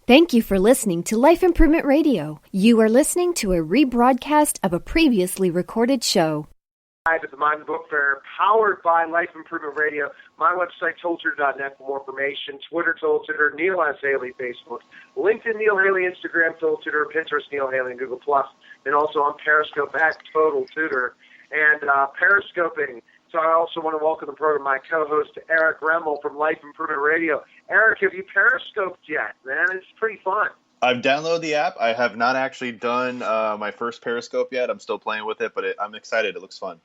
Thank you for listening to Life Improvement Radio. You are listening to a rebroadcast of a previously recorded show. Live at the Mind Book Fair, powered by Life Improvement Radio. My website, toldtutor.net for more information. Twitter, Told Tutor, Neil S. Haley, Facebook, LinkedIn, Neil Haley, Instagram, Told Tutor, Pinterest, Neil Haley, and Google+, and also on Periscope at Total Tutor. And Periscoping. So I also want to welcome the program my co-host, Eric Remmel from Life Improvement Radio. Eric, have you Periscoped yet, man? It's pretty fun. I've downloaded the app. I have not actually done my first Periscope yet. I'm still playing with it, but I'm excited. It looks fun.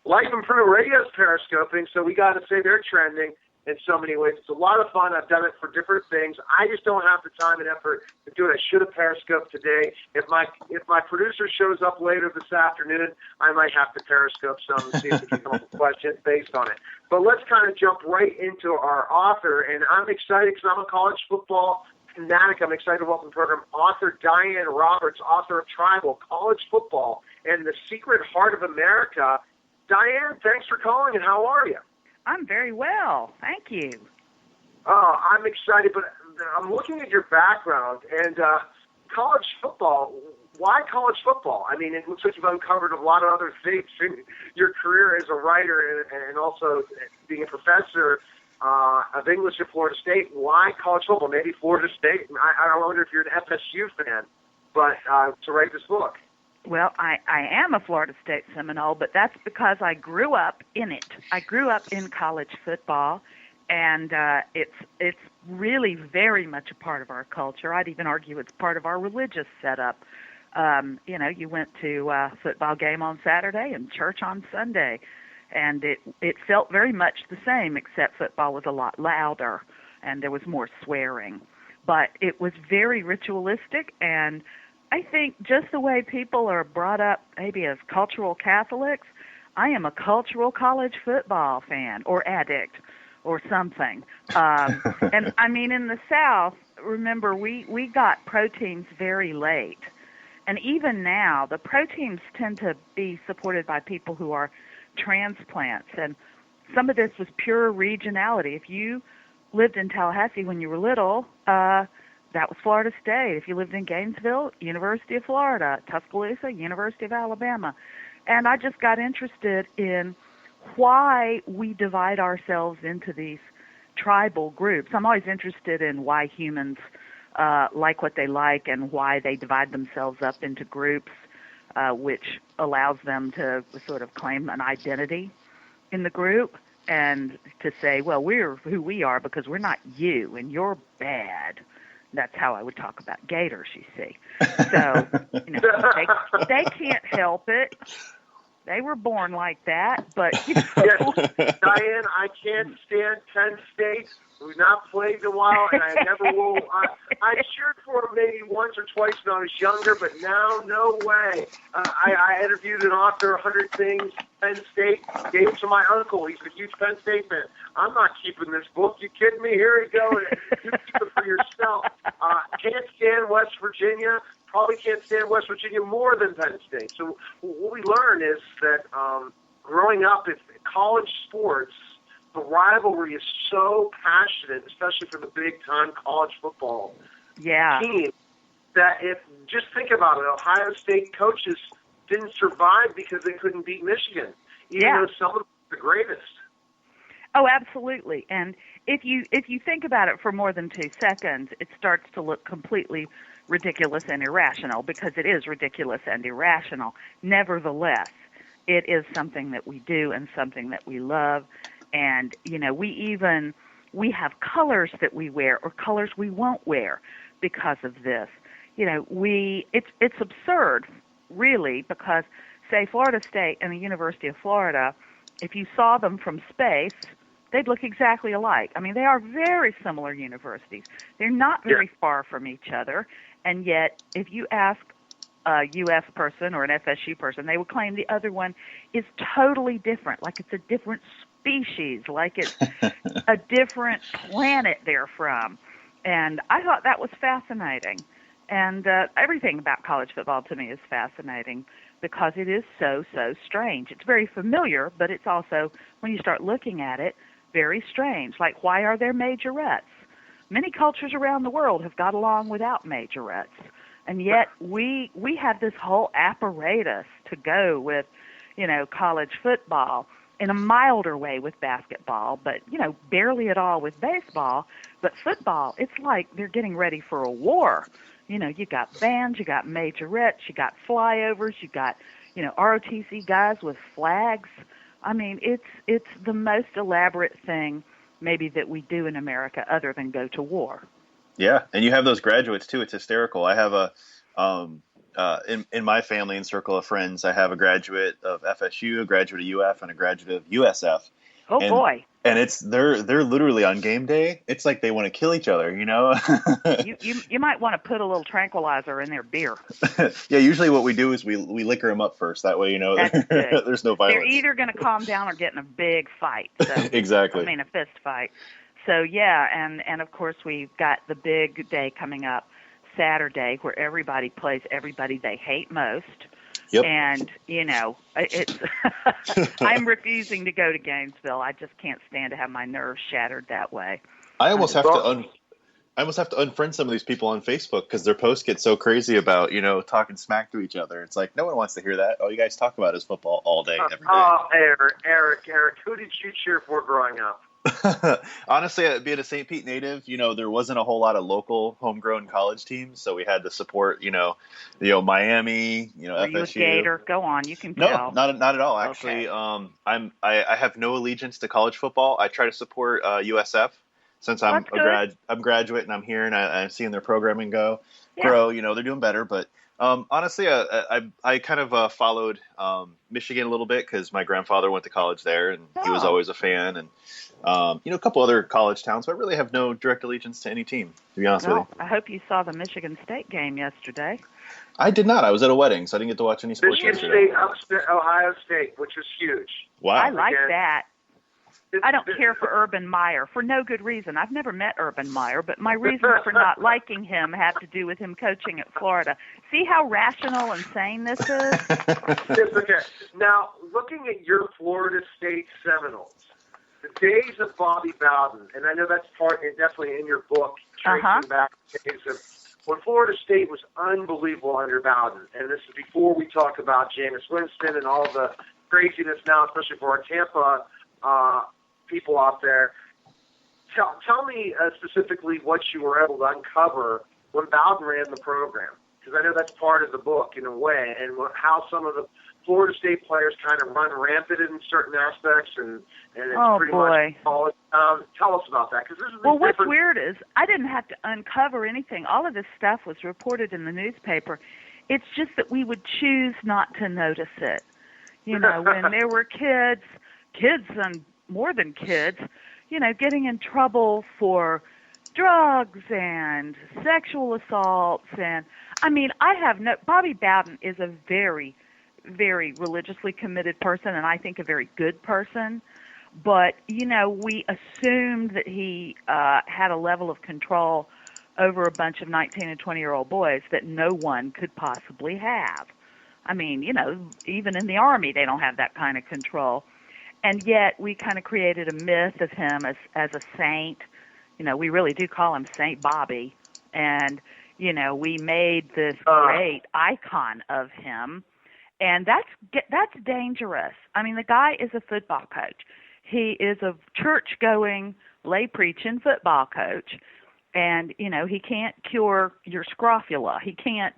Life Improvement Radio is Periscoping, so we got to say they're trending in so many ways. It's a lot of fun. I've done it for different things. I just don't have the time and effort to do it. I should have Periscoped today. If my producer shows up later this afternoon, I might have to Periscope some and see if we can come up with questions based on it. But let's kind of jump right into our author, and I'm excited because I'm a college football fanatic. I'm excited to welcome the program author Diane Roberts, author of Tribal, College Football, and the Secret Heart of America. Diane, thanks for calling, and how are you? I'm very well. Thank you. Oh, I'm excited, but I'm looking at your background, and college football, why college football? I mean, it looks like you've uncovered a lot of other things in your career as a writer and also being a professor of English at Florida State. Why college football? Maybe Florida State. I wonder if you're an FSU fan, but to write this book. Well, I am a Florida State Seminole, but that's because I grew up in it. I grew up in college football, and it's really very much a part of our culture. I'd even argue it's part of our religious setup. You went to a football game on Saturday and church on Sunday, and it felt very much the same, except football was a lot louder and there was more swearing. But it was very ritualistic, and I think just the way people are brought up maybe as cultural Catholics, I am a cultural college football fan or addict or something. And I mean, in the South, remember, we got pro teams very late. And even now, the pro teams tend to be supported by people who are transplants. And some of this was pure regionality. If you lived in Tallahassee when you were little, that was Florida State. If you lived in Gainesville, University of Florida. Tuscaloosa, University of Alabama. And I just got interested in why we divide ourselves into these tribal groups. I'm always interested in why humans like what they like and why they divide themselves up into groups, which allows them to sort of claim an identity in the group and to say, well, we're who we are because we're not you and you're bad. That's how I would talk about gators, you see. So, they can't help it. They were born like that, but, Yes, Diane, I can't stand Penn State. We've not played in a while, and I never will. I cheered for them maybe once or twice when I was younger, but now, no way. I interviewed an author, 100 Things, Penn State, gave it to my uncle. He's a huge Penn State fan. I'm not keeping this book. You kidding me? Here you go. You keep it for yourself. Can't stand West Virginia. Probably can't stand West Virginia more than Penn State. So what we learn is that growing up in college sports, the rivalry is so passionate, especially for the big-time college football team, that just think about it, Ohio State coaches didn't survive because they couldn't beat Michigan, even though some of them are the greatest. Oh, absolutely. And if you think about it for more than 2 seconds, it starts to look completely ridiculous and irrational, because it is ridiculous and irrational. Nevertheless, it is something that we do and something that we love. And, we have colors that we wear or colors we won't wear because of this. It's absurd, really, because, say, Florida State and the University of Florida, if you saw them from space, they'd look exactly alike. I mean, they are very similar universities. They're not very far from each other. And yet, if you ask a UF person or an FSU person, they would claim the other one is totally different, like it's a different species, like it's a different planet they're from. And I thought that was fascinating. And everything about college football to me is fascinating because it is so strange. It's very familiar, but it's also, when you start looking at it, very strange. Like, why are there majorettes? Many cultures around the world have got along without majorettes. And yet we have this whole apparatus to go with, college football, in a milder way with basketball, but, barely at all with baseball. But football, it's like they're getting ready for a war. You got bands, you got majorettes, you got flyovers, you got, ROTC guys with flags. I mean, it's the most elaborate thing maybe that we do in America other than go to war. Yeah, and you have those graduates too. It's hysterical. I have in my family and circle of friends, I have a graduate of FSU, a graduate of UF, and a graduate of USF. Oh, boy. And they're literally on game day. It's like they want to kill each other, You might want to put a little tranquilizer in their beer. Yeah, usually what we do is we liquor them up first. That way, there's no violence. They're either going to calm down or get in a big fight. So, exactly. I mean, a fist fight. So, yeah, and of course we've got the big day coming up, Saturday, where everybody plays everybody they hate most. Yep. And, it's I'm refusing to go to Gainesville. I just can't stand to have my nerves shattered that way. I almost have to unfriend some of these people on Facebook because their posts get so crazy about, talking smack to each other. It's like, no one wants to hear that. All you guys talk about is football all day, every day. Oh, Eric, who did you cheer for growing up? Honestly, being a St. Pete native, there wasn't a whole lot of local homegrown college teams, so we had to support, Miami, Were FSU. You a Gator? Go on, you can tell. No, not at all. Actually, okay. I have no allegiance to college football. I try to support USF since I'm I'm graduate and I'm here and I'm seeing their programming grow. They're doing better, but honestly, I kind of followed Michigan a little bit because my grandfather went to college there and he was always a fan, and a couple other college towns, but I really have no direct allegiance to any team, to be honest with you. I hope you saw the Michigan State game yesterday. I did not. I was at a wedding, so I didn't get to watch any sports yesterday. Michigan State, Ohio State, which was huge. Wow. I like that. I don't care for Urban Meyer for no good reason. I've never met Urban Meyer, but my reasons for not liking him have to do with him coaching at Florida. See how rational and sane this is? Okay. Now, looking at your Florida State Seminoles, the days of Bobby Bowden, and I know that's definitely in your book, tracing back the days of when Florida State was unbelievable under Bowden, and this is before we talk about Jameis Winston and all the craziness now, especially for our Tampa people out there. Tell me specifically what you were able to uncover when Bowden ran the program, because I know that's part of the book in a way, and how some of the Florida State players kind of run rampant in certain aspects, and it's pretty much college. Tell us about that, because this is what's weird is I didn't have to uncover anything. All of this stuff was reported in the newspaper. It's just that we would choose not to notice it. When there were kids and more than kids, getting in trouble for drugs and sexual assaults. And Bobby Bowden is a very, very religiously committed person, and I think a very good person. But, we assumed that he had a level of control over a bunch of 19 and 20-year-old boys that no one could possibly have. Even in the Army, they don't have that kind of control. And yet we kind of created a myth of him as a saint. We really do call him Saint Bobby. And, we made this great icon of him. And that's dangerous. The guy is a football coach. He is a church-going, lay-preaching football coach. And, he can't cure your scrofula. He can't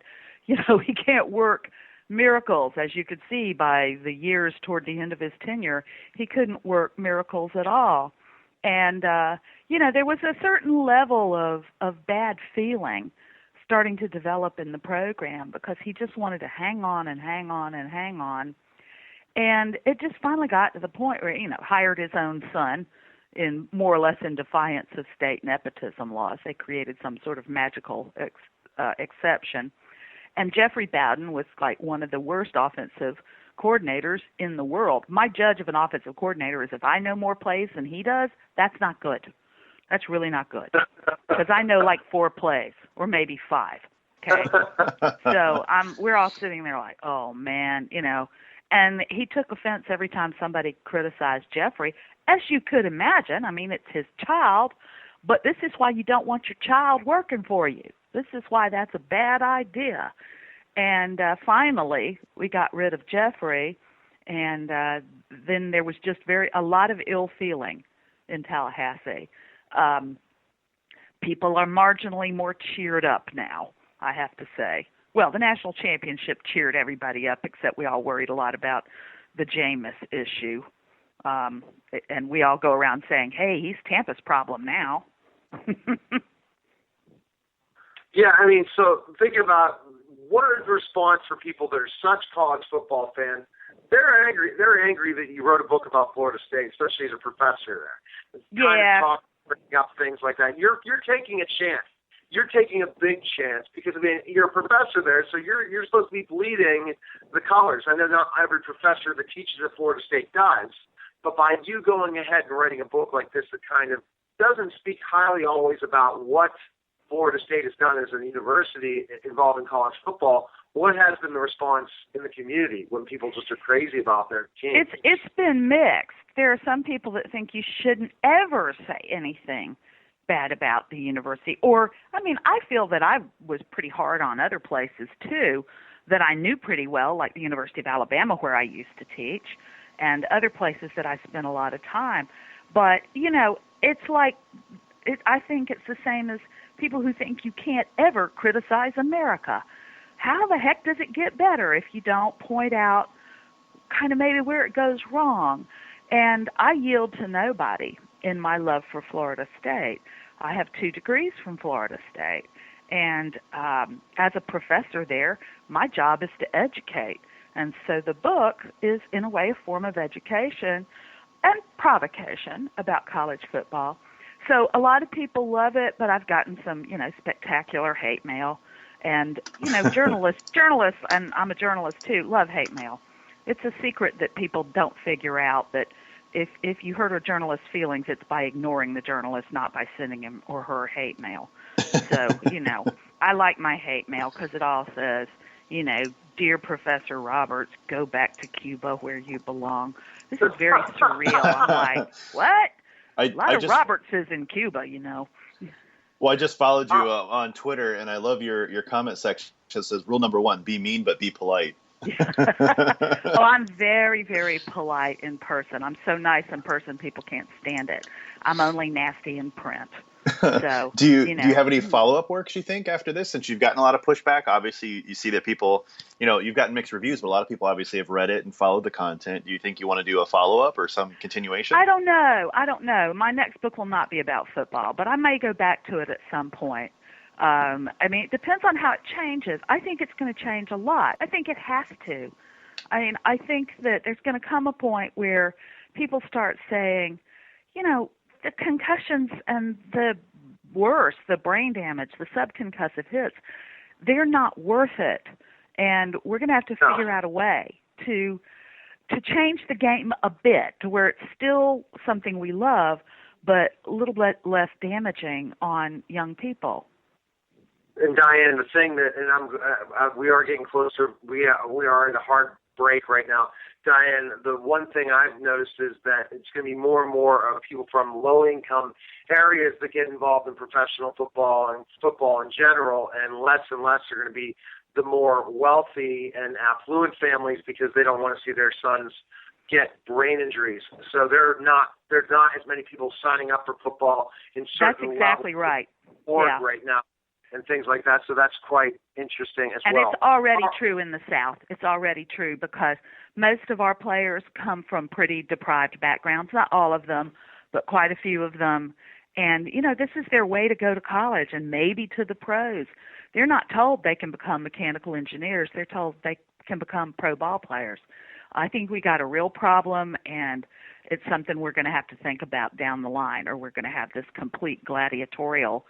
work miracles, as you could see by the years toward the end of his tenure. He couldn't work miracles at all. And, there was a certain level of bad feeling starting to develop in the program because he just wanted to hang on and hang on and hang on. And it just finally got to the point where, hired his own son in more or less in defiance of state nepotism laws. They created some sort of magical exception. And Jeffrey Bowden was like one of the worst offensive coordinators in the world. My judge of an offensive coordinator is if I know more plays than he does, that's not good. That's really not good. Because I know like 4 plays or maybe 5. Okay? So we're all sitting there like, oh, man, And he took offense every time somebody criticized Jeffrey, as you could imagine. It's his child. But this is why you don't want your child working for you. This is why that's a bad idea. And finally, we got rid of Jeffrey, and then there was just a lot of ill feeling in Tallahassee. People are marginally more cheered up now, I have to say. Well, the national championship cheered everybody up, except we all worried a lot about the Jameis issue. And we all go around saying, hey, he's Tampa's problem now. Yeah, I mean, so thinking about what is the response for people that are such college football fans. They're angry. They're angry that you wrote a book about Florida State, especially as a professor there. Trying to bring up things like that. You're taking a chance. You're taking a big chance because, I mean, you're a professor there, so you're supposed to be bleeding the colors. I know not every professor that teaches at Florida State does, but by you going ahead and writing a book like this that kind of doesn't speak highly always about what Florida State has done as a university involved in college football, what has been the response in the community when people just are crazy about their team? It's been mixed. There are some people that think you shouldn't ever say anything bad about the university. Or, I mean, I feel that I was pretty hard on other places, too, that I knew pretty well, like the University of Alabama, where I used to teach, and other places that I spent a lot of time. But, you know, it's like, I think it's the same as people who think you can't ever criticize America. How the heck does it get better if you don't point out kind of maybe where it goes wrong? And I yield to nobody in my love for Florida State. I have 2 degrees from Florida State. And as a professor there, my job is to educate. And so the book is, in a way, a form of education and provocation about college football. So a lot of people love it, but I've gotten some, you know, spectacular hate mail. And, you know, journalists, and I'm a journalist too, love hate mail. It's a secret that people don't figure out, that if you hurt a journalist's feelings, it's by ignoring the journalist, not by sending him or her hate mail. So, you know, I like my hate mail because it all says, you know, dear Professor Roberts, go back to Cuba where you belong. This is very surreal. I'm like, what? A lot of Robertses in Cuba, you know. Well, I just followed you on Twitter, and I love your comment section. It says, rule number 1, be mean but be polite. Oh, I'm very, very polite in person. I'm so nice in person, people can't stand it. I'm only nasty in print. So, do you have any follow-up works, you think, after this, since you've gotten a lot of pushback? Obviously, you see that people, you know, you've gotten mixed reviews, but a lot of people obviously have read it and followed the content. Do you think you want to do a follow-up or some continuation? I don't know. My next book will not be about football, but I may go back to it at some point. I mean, it depends on how it changes. I think it's going to change a lot. I think it has to. I mean, I think that there's going to come a point where people start saying, you know, the concussions and the brain damage, the subconcussive hits, they're not worth it. And we're going to have to figure out a way to change the game a bit to where it's still something we love, but a little bit less damaging on young people. And Diane, the thing that, and we are getting closer. We are in a hard break right now. Diane, the one thing I've noticed is that it's going to be more and more of people from low-income areas that get involved in professional football and football in general, and less are going to be the more wealthy and affluent families because they don't want to see their sons get brain injuries. So there's not as many people signing up for football in certain That's exactly right. Right now. And things like that. So that's quite interesting as well. And it's already true in the South. It's already true because most of our players come from pretty deprived backgrounds. Not all of them, but quite a few of them. And, you know, this is their way to go to college and maybe to the pros. They're not told they can become mechanical engineers. They're told they can become pro ball players. I think we got a real problem, and it's something we're going to have to think about down the line, or we're going to have this complete gladiatorial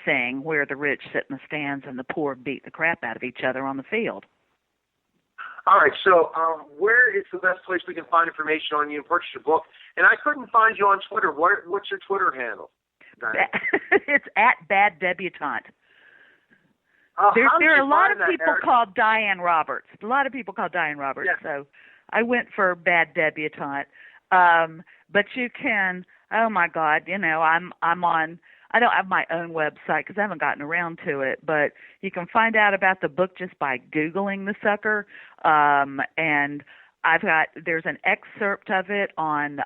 thing where the rich sit in the stands and the poor beat the crap out of each other on the field. All right, so where is the best place we can find information on you and purchase your book? And I couldn't find you on Twitter. What's your Twitter handle? It's at Bad Debutante. There are a lot of people called Diane Roberts. Yeah. So I went for Bad Debutante. But you can, oh my God, you know, I'm I don't have my own website because I haven't gotten around to it, but you can find out about the book just by Googling the sucker. And there's an excerpt of it on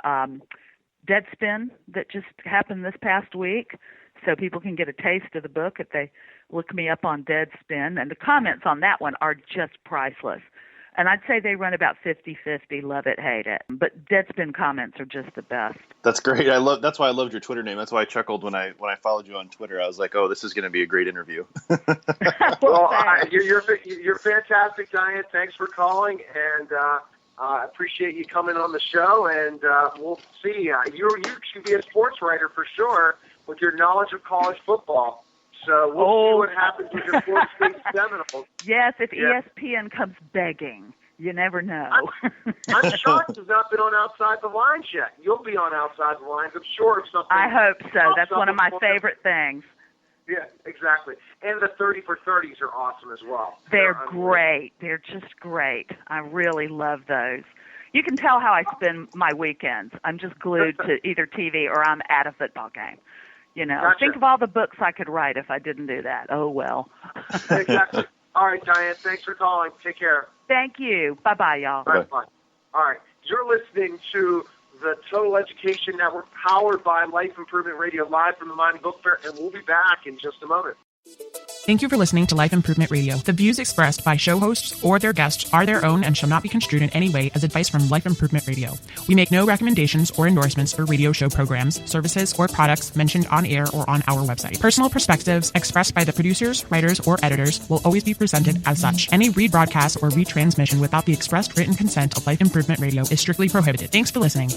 Deadspin that just happened this past week, so people can get a taste of the book if they look me up on Deadspin. And the comments on that one are just priceless. And I'd say they run about 50-50, love it, hate it. But Deadspin comments are just the best. That's great. That's why I loved your Twitter name. That's why I chuckled when I followed you on Twitter. I was like, oh, this is going to be a great interview. Well, you're fantastic, Diane. Thanks for calling, and I appreciate you coming on the show. And we'll see. You should be a sports writer for sure with your knowledge of college football. So we'll see what happens with your Florida State Seminoles. Yes, if ESPN comes begging. You never know. I'm shocked you've not been on Outside the Lines yet. You'll be on Outside the Lines, I'm sure, if something. I hope so. That's one of my favorite things. Yeah, exactly. And the 30 for 30s are awesome as well. They're great. They're just great. I really love those. You can tell how I spend my weekends. I'm just glued to either TV or I'm at a football game. You know, Gotcha. Think of all the books I could write if I didn't do that. Oh, well. Exactly. All right, Diane, thanks for calling. Take care. Thank you. Bye-bye, y'all. All right, bye. All right, you're listening to the Total Education Network, powered by Life Improvement Radio, live from the Miami Book Fair, and we'll be back in just a moment. Thank you for listening to Life Improvement Radio. The views expressed by show hosts or their guests are their own and shall not be construed in any way as advice from Life Improvement Radio. We make no recommendations or endorsements for radio show programs, services, or products mentioned on air or on our website. Personal perspectives expressed by the producers, writers, or editors will always be presented as such. Any rebroadcast or retransmission without the expressed written consent of Life Improvement Radio is strictly prohibited. Thanks for listening.